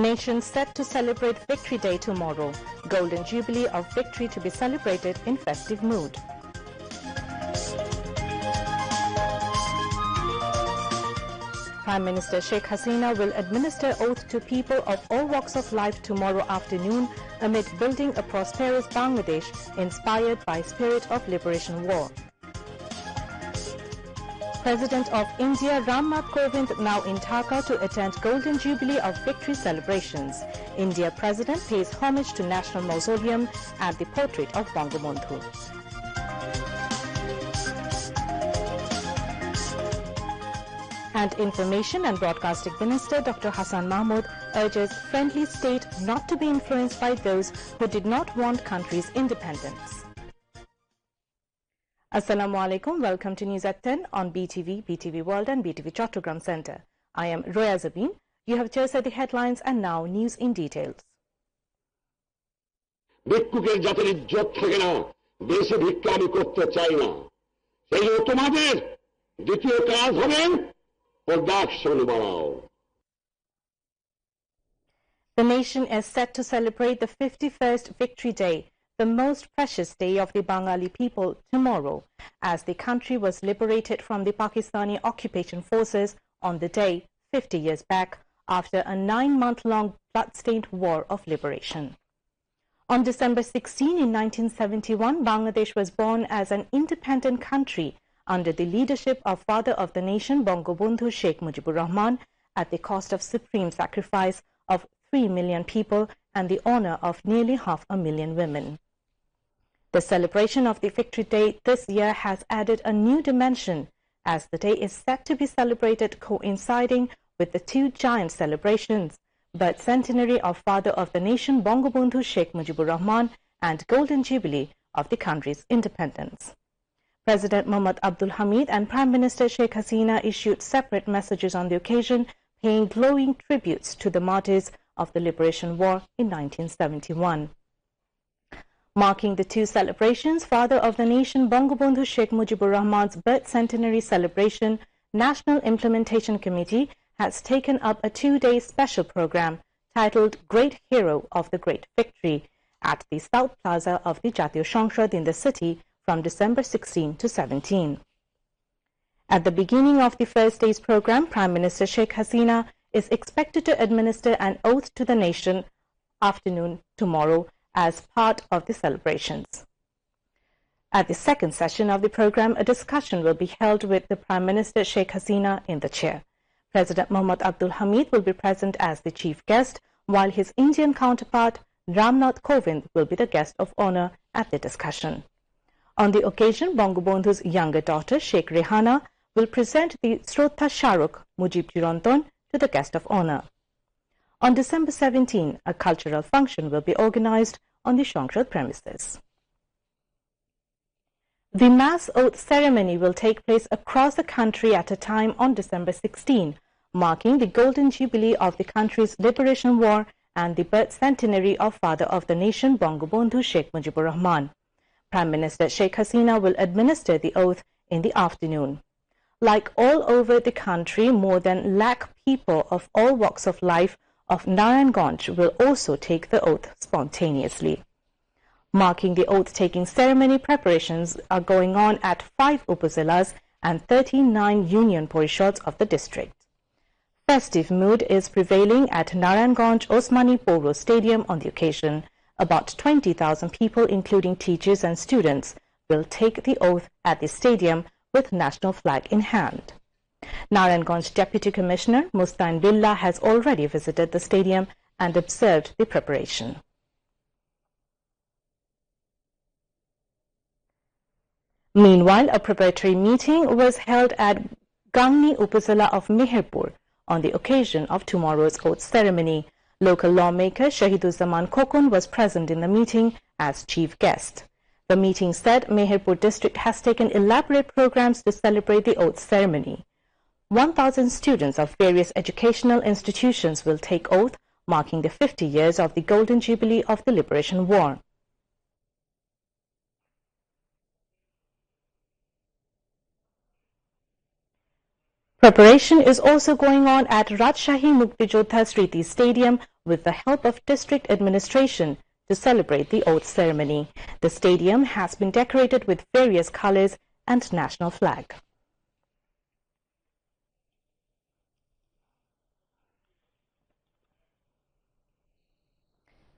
Nation set to celebrate Victory Day tomorrow. Golden Jubilee of Victory to be celebrated in festive mood. Prime Minister Sheikh Hasina will administer oath to people of all walks of life tomorrow afternoon amid building a prosperous Bangladesh inspired by spirit of liberation war. President of India Ram Nath Kovind now in Dhaka to attend Golden Jubilee of Victory celebrations. India President pays homage to National Mausoleum and the portrait of Bangabandhu. And Information and Broadcasting Minister Dr. Hassan Mahmood urges friendly state not to be influenced by those who did not want country's independence. Assalamu alaikum. Welcome to News at 10 on BTV, BTV World and BTV Chattogram Center. I am Roya Zabin. You have just heard the headlines and now news in details. ভিক্ষুকের জাতির ইজ্জত থাকে না, দেশে ভিক্ষা আমি করতে চাই না। সেই জন্য তোমাদের দ্বিতীয় কাজ হবে প্রোডাকশন বাড়াও। The nation is set to celebrate the 51st Victory Day, the most precious day of the Bengali people, tomorrow, as the country was liberated from the Pakistani occupation forces on the day 50 years back after a 9-month-long blood-stained war of liberation. On December 16 in 1971, Bangladesh was born as an independent country under the leadership of father of the nation Bangabandhu Sheikh Mujibur Rahman at the cost of supreme sacrifice of 3 million people and the honor of nearly 500,000 women. The celebration of the Victory Day this year has added a new dimension as the day is set to be celebrated coinciding with the two giant celebrations, birth centenary of father of the nation Bangabandhu Sheikh Mujibur Rahman and Golden Jubilee of the country's independence. President Mohammad Abdul Hamid and Prime Minister Sheikh Hasina issued separate messages on the occasion, paying glowing tributes to the martyrs of the Liberation War in 1971. Marking the two celebrations, father of the nation Bangabandhu Sheikh Mujibur Rahman's birth centenary celebration, National Implementation Committee has taken up a 2-day special program titled Great Hero of the Great Victory at the South Plaza of the Jatiyo সংসদ in the city from December 16 to 17. At the beginning of the first day's program, Prime Minister Sheikh Hasina is expected to administer an oath to the nation afternoon tomorrow as part of the celebrations. At the second session of the program, a discussion will be held with the Prime Minister Sheikh Hasina in the chair. President Mohammad Abdul Hamid will be present as the chief guest, while his Indian counterpart Ram Nath Kovind will be the guest of honor at the discussion. On the occasion, Bangabandhu's younger daughter, Sheikh Rehana, will present the Shrotha Sharuk Mujib Chirantan to the guest of honor. On December 17, a cultural function will be organized on the সংসদ premises. The mass oath ceremony will take place across the country at a time on December 16, marking the Golden Jubilee of the country's liberation war and the birth centenary of father of the nation Bangabandhu Sheikh Mujibur Rahman. Prime Minister Sheikh Hasina will administer the oath in the afternoon. Like all over the country, more than 1 lakh people of all walks of life of Narayanganj will also take the oath spontaneously. Marking the oath-taking ceremony, preparations are going on at 5 upazilas and 39 union parishads of the district. Festive mood is prevailing at Narayanganj Osmani Polo Stadium on the occasion. About 20,000 people, including teachers and students, will take the oath at the stadium with national flag in hand. Narayanganj Deputy Commissioner Mustain Billah has already visited the stadium and observed the preparation. Meanwhile, a preparatory meeting was held at Gangni Upazila of Meherpur on the occasion of tomorrow's oath ceremony. Local lawmaker Shahiduzzaman Khokon was present in the meeting as chief guest. The meeting said Meherpur district has taken elaborate programs to celebrate the oath ceremony. 1,000 students of various educational institutions will take oath, marking the 50 years of the Golden Jubilee of the Liberation War. Preparation is also going on at Rajshahi Muktijodha Smriti Stadium with the help of district administration to celebrate the oath ceremony. The stadium has been decorated with various colors and national flag.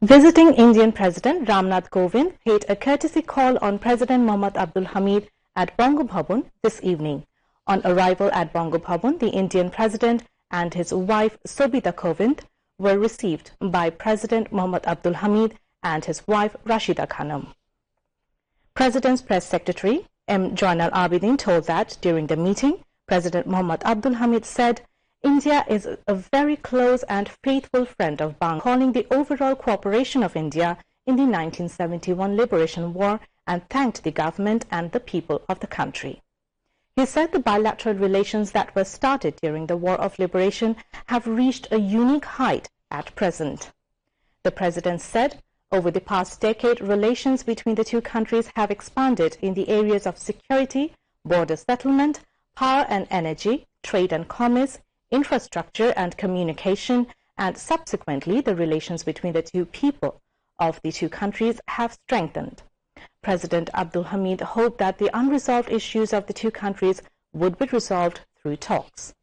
Visiting Indian President Ramnath Kovind paid a courtesy call on President Mohammad Abdul Hamid at Bongo Bhavan this evening. On arrival at Bongo Bhavan, the Indian President and his wife Sobita Kovind were received by President Mohammad Abdul Hamid and his wife Rashida Khanum. President's Press Secretary M. Joinal Abidin told that during the meeting, President Mohammad Abdul Hamid said, India is a very close and faithful friend of Bangladesh, calling the overall cooperation of India in the 1971 Liberation War and thanked the government and the people of the country. He said the bilateral relations that were started during the War of Liberation have reached a unique height at present. The President said, over the past decade, relations between the two countries have expanded in the areas of security, border settlement, power and energy, trade and commerce, infrastructure and communication, and subsequently the relations between the two people of the two countries have strengthened. President Abdul Hamid hoped that the unresolved issues of the two countries would be resolved through talks.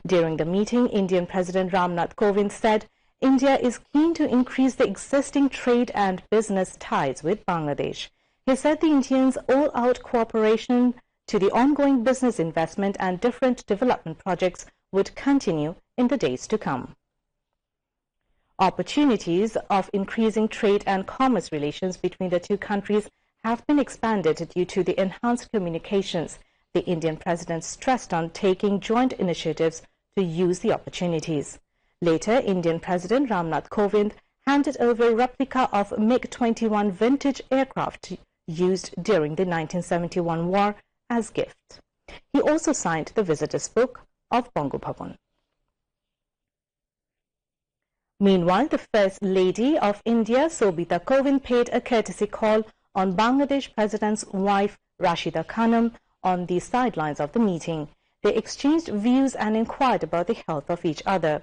During the meeting, Indian President Ramnath Kovind said India is keen to increase the existing trade and business ties with Bangladesh. He said the Indians' all-out cooperation to the ongoing business investment and different development projects would continue in the days to come. Opportunities of increasing trade and commerce relations between the two countries have been expanded due to the enhanced communications. The Indian President stressed on taking joint initiatives to use the opportunities. Later, Indian President Ramnath Kovind handed over a replica of MiG-21 vintage aircraft used during the 1971 war as gift. He also signed the visitors' book of Bongo Bhavan. Meanwhile, the First Lady of India, Sobita Kovind, paid a courtesy call on Bangladesh President's wife, Rashida Khanum, on the sidelines of the meeting. They exchanged views and inquired about the health of each other.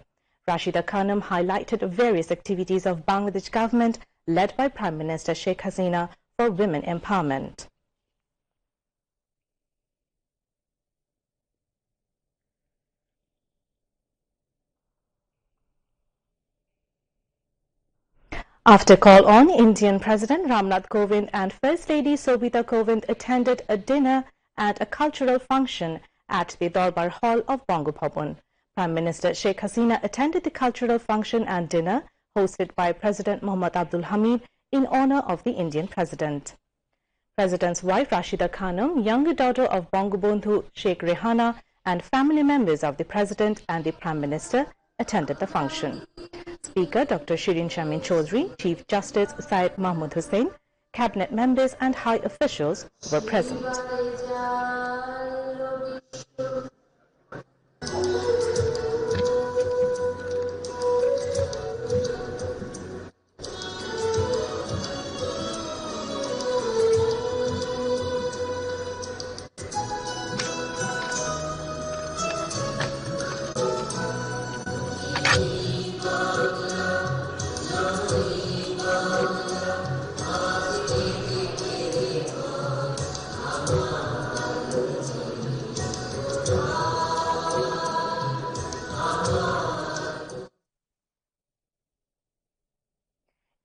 Rashida Khanum highlighted various activities of Bangladesh government led by Prime Minister Sheikh Hasina for women empowerment. After call on, Indian President Ramnath Kovind and First Lady Sobita Kovind attended a dinner at a cultural function at the Darbar Hall of Bongo Bhavan. Prime Minister Sheikh Hasina attended the cultural function and dinner hosted by President Mohammad Abdul Hamid in honor of the Indian President. President's wife Rashida Khanum, younger daughter of Bangabandhu Sheikh Rehana, and family members of the President and the Prime Minister attended the function. Speaker Dr. Shirin Shamin Chaudhry, Chief Justice Syed Mahmood Hussain, cabinet members and high officials were present.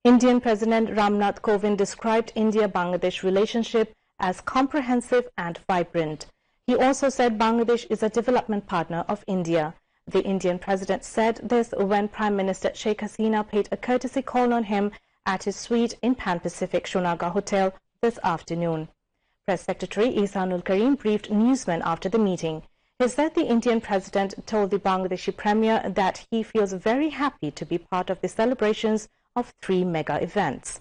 Indian President Ramnath Kovind described India-Bangladesh relationship as comprehensive and vibrant. He also said Bangladesh is a development partner of India. The Indian President said this when Prime Minister Sheikh Hasina paid a courtesy call on him at his suite in Pan Pacific Shonaga Hotel this afternoon. Press Secretary Ihsanul Karim briefed newsmen after the meeting. He said the Indian President told the Bangladeshi Premier that he feels very happy to be part of the celebrations of 3 mega events.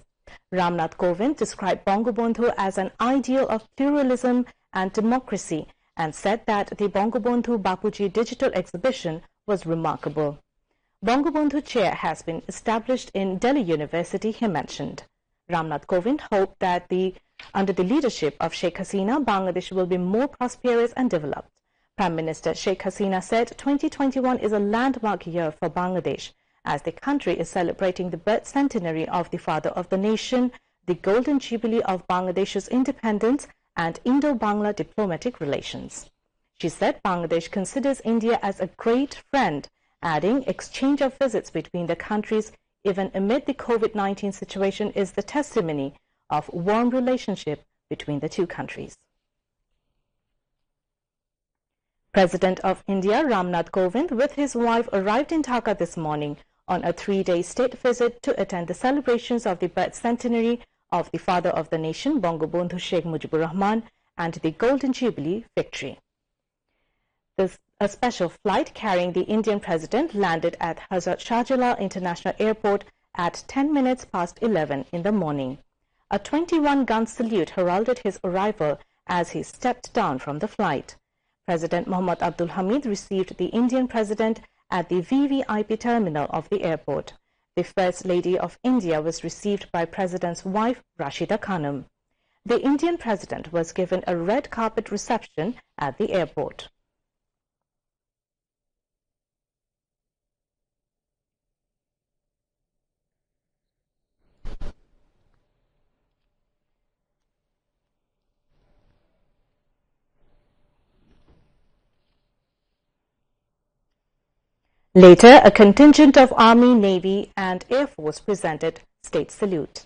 Ramnath Kovind described Bangabandhu as an ideal of pluralism and democracy and said that the Bangabandhu Bapuji digital exhibition was remarkable. Bangabandhu Chair has been established in Delhi University, he mentioned. Ramnath Kovind hoped that under the leadership of Sheikh Hasina, Bangladesh will be more prosperous and developed. Prime Minister Sheikh Hasina said 2021 is a landmark year for Bangladesh as the country is celebrating the birth centenary of the father of the nation, the golden jubilee of Bangladesh's independence and Indo-Bangla diplomatic relations. She said Bangladesh considers India as a great friend, adding exchange of visits between the countries even amid the COVID-19 situation is the testimony of warm relationship between the two countries. President of India Ramnath Kovind with his wife arrived in Dhaka this morning on a 3-day state visit to attend the celebrations of the birth centenary of the father of the nation, Bangabandhu Sheikh Mujibur Rahman, and the Golden Jubilee victory. A special flight carrying the Indian president landed at Hazrat Shahjalal International Airport at 10 minutes past 11 in the morning. A 21-gun salute heralded his arrival as he stepped down from the flight. President Mohammad Abdul Hamid received the Indian president at the VVIP terminal of the airport. The First Lady of India was received by President's wife, Rashida Khanum. The Indian president was given a red carpet reception at the airport. Later, a contingent of Army, Navy and Air Force presented state salute.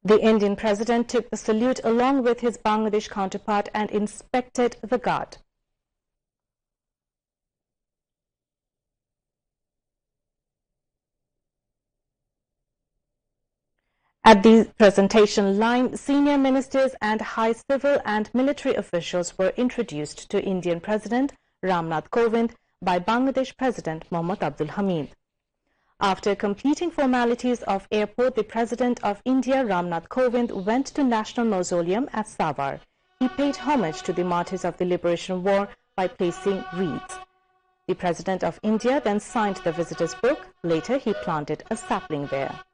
The Indian president took the salute along with his Bangladesh counterpart and inspected the guard. At the presentation line, senior ministers and high civil and military officials were introduced to Indian President Ramnath Kovind by Bangladesh President Mohammad Abdul Hamid. After completing formalities of airport, the President of India Ramnath Kovind went to National Mausoleum at Savar. He paid homage to the martyrs of the Liberation War by placing wreaths. The President of India then signed the visitor's book. Later, he planted a sapling there.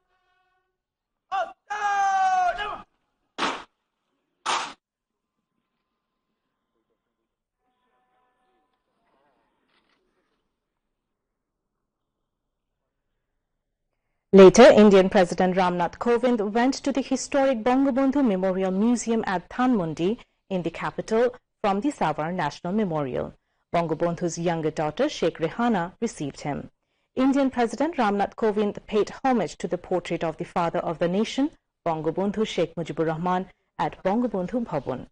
Later, Indian President Ramnath Kovind went to the historic Bangabandhu Memorial Museum at Dhanmondi in the capital from the Savar National Memorial. Bangabandhu's younger daughter, Sheikh Rehana, received him. Indian President Ramnath Kovind paid homage to the portrait of the father of the nation, Bangabandhu Sheikh Mujibur Rahman, at Bangabandhu Bhavan.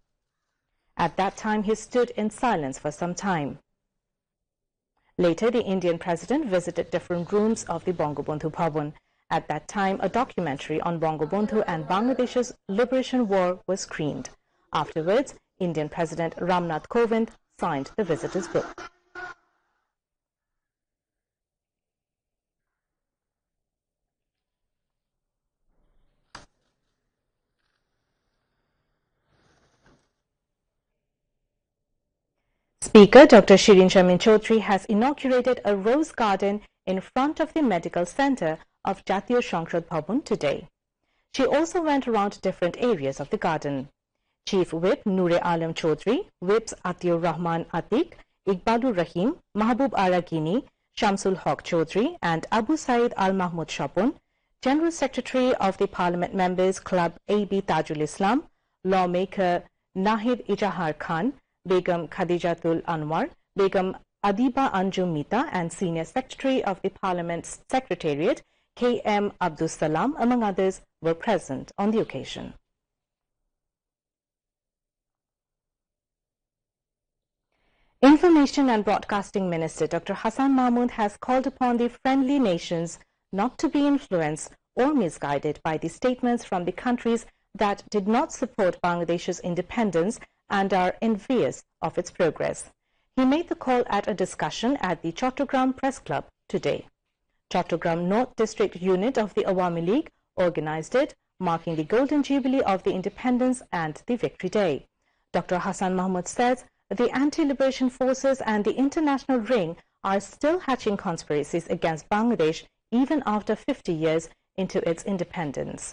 At that time, he stood in silence for some time. Later, the Indian President visited different rooms of the Bangabandhu Bhavan. At that time, a documentary on Bangabandhu and Bangladesh's Liberation War was screened. Afterwards, Indian President Ramnath Kovind signed the visitor's book. Speaker Dr. Shirin Shamin Chaudhry has inaugurated a rose garden in front of the medical center of Jatiyo Sangsad Bhavan today. She also went around different areas of the garden. Chief Whip Noor Alam Chaudhry, Whips Atiur Rahman Atik, Iqbalur Rahim, Mahbub Ara Gini, Shamsul Haq Chaudhry and Abu Said Al Mahmud Shapun, General Secretary of the Parliament Members Club AB Tajul Islam, lawmaker Nahid Ijahar Khan, Begum Khadijatul Anwar, Begum Adiba Anjum Mita and Senior Secretary of the Parliament's Secretariat K.M. Abdus Salam, among others, were present on the occasion. Information and Broadcasting Minister Dr. Hassan Mahmood has called upon the friendly nations not to be influenced or misguided by the statements from the countries that did not support Bangladesh's independence and are envious of its progress. He made the call at a discussion at the Chattogram Press Club today. Chattogram North District Unit of the Awami League organized it, marking the Golden Jubilee of the Independence and the Victory Day. Dr. Hassan Mahmood says the anti-liberation forces and the international ring are still hatching conspiracies against Bangladesh even after 50 years into its independence.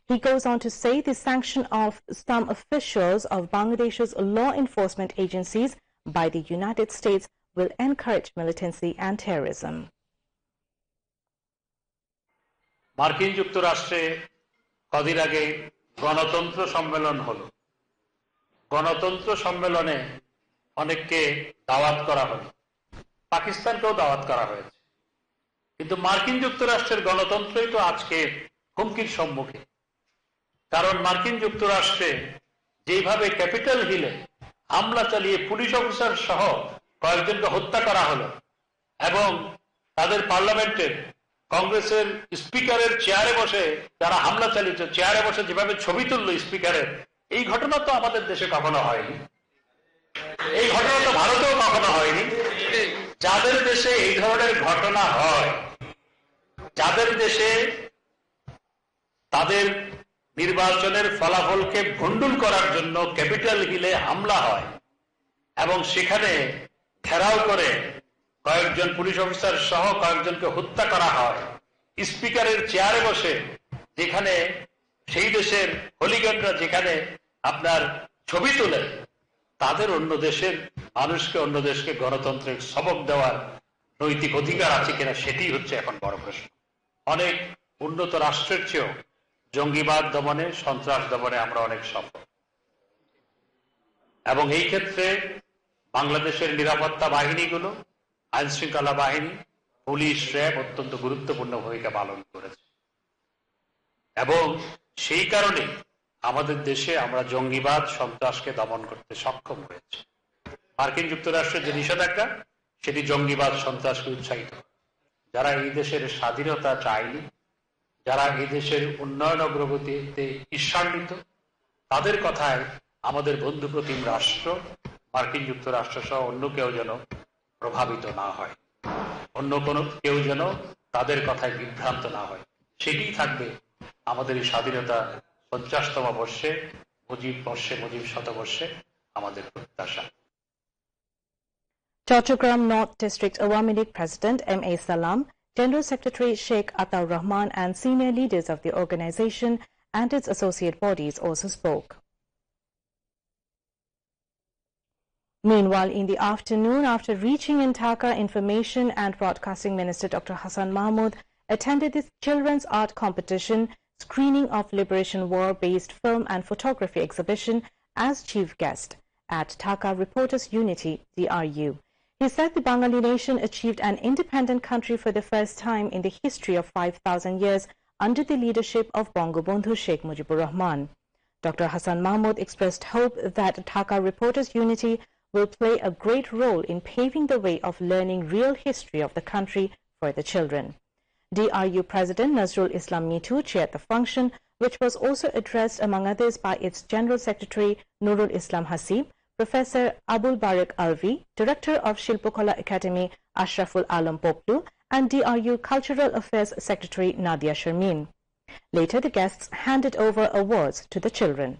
He goes on to say the sanction of some officials of Bangladesh's law enforcement agencies by the United States will encourage militancy and terrorism. মার্কিন যুক্তরাষ্ট্রে কদিন আগে গণতন্ত্র সম্মেলন হলো। গণতন্ত্র সম্মেলনে অনেককে দাওয়াত করা হলো, পাকিস্তানকেও দাওয়াত করা হয়েছে, কিন্তু মার্কিন যুক্তরাষ্ট্রের গণতন্ত্রই তো আজকে হুমকির সম্মুখে। কারণ মার্কিন যুক্তরাষ্ট্রে যেভাবে ক্যাপিটাল হিলে হামলা চালিয়ে পুলিশ অফিসার সহ কয়েকজনকে হত্যা করা হলো এবং তাদের পার্লামেন্টের কংগ্রেসের স্পিকারের চেয়ারে বসে যারা হামলা চালিয়েছে, চেয়ারে বসে যেভাবে ছবি তুললো স্পিকারের, এই ঘটনা তো আমাদের দেশে কখনো হয়নি। এই ঘটনা তো ভারতেও কখনো হয়নি। যাদের দেশে এই ধরনের ঘটনা হয়, যাদের দেশে তাদের নির্বাচনের ফলাফলকে ভণ্ডুল করার জন্য ক্যাপিটাল হিলে হামলা হয় এবং সেখানে ঘেরাও করে কয়েকজন পুলিশ অফিসার সহ কয়েকজনকে হত্যা করা হয় স্পিকারের চেয়ারে বসে, যেখানে সেই দেশের হলিগানরা যেখানে আপনার ছবি তোলে, তাদের অন্য দেশের মানুষকে, অন্য দেশকে গণতন্ত্রের সবক দেওয়ার নৈতিক অধিকার আছে কিনা, সেটি হচ্ছে এখন বড় প্রশ্ন। অনেক উন্নত রাষ্ট্রের চেয়েও জঙ্গিবাদ দমনে, সন্ত্রাস দমনে আমরা অনেক সফল এবং এই ক্ষেত্রে বাংলাদেশের নিরাপত্তা বাহিনীগুলো, আইন শৃঙ্খলা বাহিনী, পুলিশ, র্যাব অত্যন্ত গুরুত্বপূর্ণ ভূমিকা পালন করেছে এবং সেই কারণে আমাদের দেশে আমরা জঙ্গিবাদ, সন্ত্রাসকে দমন করতে সক্ষম হয়েছে। মার্কিন যুক্তরাষ্ট্রের যে নিষেধাজ্ঞা, সেটি জঙ্গিবাদ, সন্ত্রাসকে উৎসাহিত করে। যারা এই দেশের স্বাধীনতা চায়নি, যারা এই দেশের উন্নয়ন অগ্রগতিতে ঈর্ষান্বিত, তাদের কথায় আমাদের বন্ধুপ্রতিম রাষ্ট্র মার্কিন যুক্তরাষ্ট্র সহ অন্য কেউ যেন প্রভাবিত না হয়, অন্য কোনো কেউ যেন তাদের কথায় বিভ্রান্ত না হয়। সেটি থাকবে আমাদের এই স্বাধীনতা 50তম বর্ষে, মুজিব শতবর্ষে আমাদের প্রত্যাশা। Chattogram North District Awami League President M.A. Salam, General Secretary Sheikh Ataur Rahman and senior leaders of the organization and its associate bodies also spoke. Meanwhile, in the afternoon, after reaching in Dhaka, Information and Broadcasting Minister Dr. Hassan Mahmood attended the Children's Art Competition Screening of Liberation War-based film and photography exhibition as chief guest at Dhaka Reporters Unity, DRU. He said the Bengali nation achieved an independent country for the first time in the history of 5,000 years under the leadership of Bangabandhu Sheikh Mujibur Rahman. Dr. Hassan Mahmood expressed hope that Dhaka Reporters Unity will play a great role in paving the way of learning real history of the country for the children. DRU President Nazrul Islam Mitu chaired the function, which was also addressed among others by its General Secretary Nurul Islam Hasib, Professor Abul Barak Alvi, Director of Shilpokala Academy Ashraful Alam Poplu, and DRU Cultural Affairs Secretary Nadia Sharmin. Later, the guests handed over awards to the children.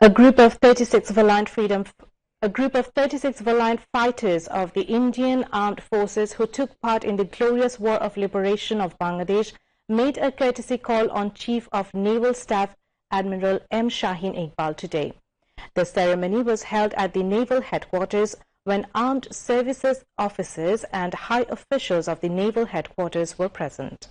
A group of 36 valiant fighters of the Indian Armed Forces who took part in the glorious War of Liberation of Bangladesh made a courtesy call on Chief of Naval Staff Admiral M. Shaheen Iqbal today. The ceremony was held at the Naval Headquarters when armed services officers and high officials of the Naval Headquarters were present.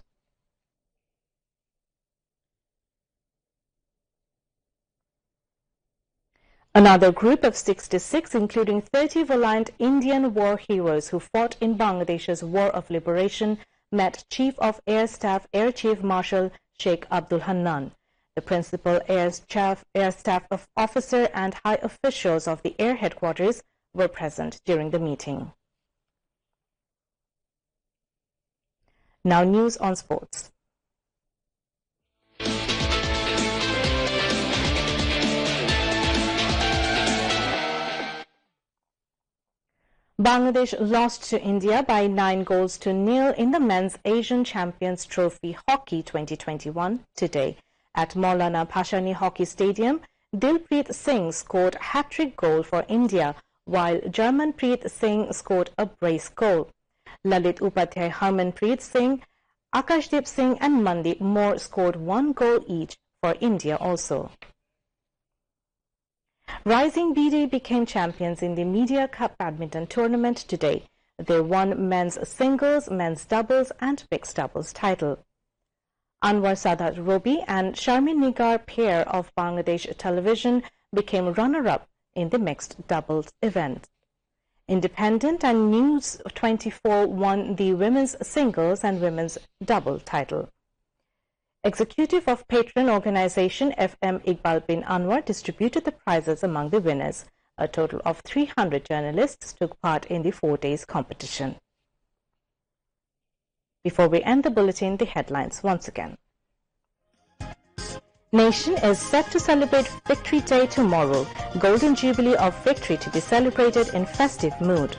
Another group of 66, including 30 valiant Indian war heroes who fought in Bangladesh's War of Liberation, met Chief of Air Staff Air Chief Marshal Sheikh Abdul Hannan. The principal air staff officer and high officials of the air headquarters were present during the meeting. Now news on sports. Bangladesh lost to India by 9-0 in the Men's Asian Champions Trophy Hockey 2021 today. At Maulana Bhashani Hockey Stadium, Dilpreet Singh scored hat-trick goal for India, while Germanpreet Singh scored a brace goal. Lalit Upadhyay, Harmanpreet Singh, Akashdeep Singh and Mandeep Moore scored 1 goal each for India also. Rising BD became champions in the Media Cup badminton tournament today. They won men's singles, men's doubles and mixed doubles title. Anwar Sadat Robi and Sharmin Nigar pair of Bangladesh Television became runner-up in the mixed doubles event. Independent and News 24 won the women's singles and women's double title. Executive of patron organization FM Iqbal bin Anwar distributed the prizes among the winners. A total of 300 journalists took part in the 4 days competition. Before we end the bulletin, the headlines once again. Nation is set to celebrate Victory Day tomorrow. Golden Jubilee of Victory to be celebrated in festive mood.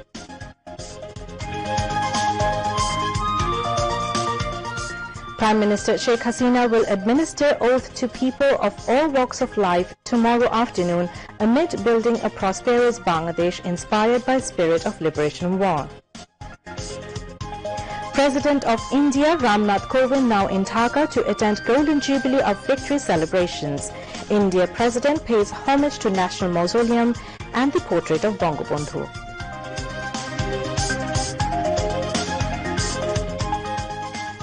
Prime Minister Sheikh Hasina will administer oath to people of all walks of life tomorrow afternoon amid building a prosperous Bangladesh inspired by spirit of liberation war. President of India Ramnath Kovind now in Dhaka to attend Golden Jubilee of Victory celebrations. India President pays homage to National Mausoleum and the portrait of Bangabandhu.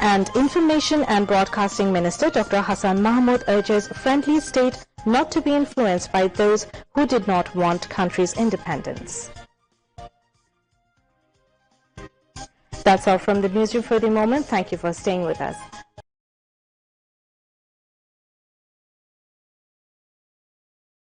And Information and Broadcasting Minister Dr. Hassan Mahmood urges friendly state not to be influenced by those who did not want country's independence. That's all from the newsroom for the moment. Thank you for staying with us.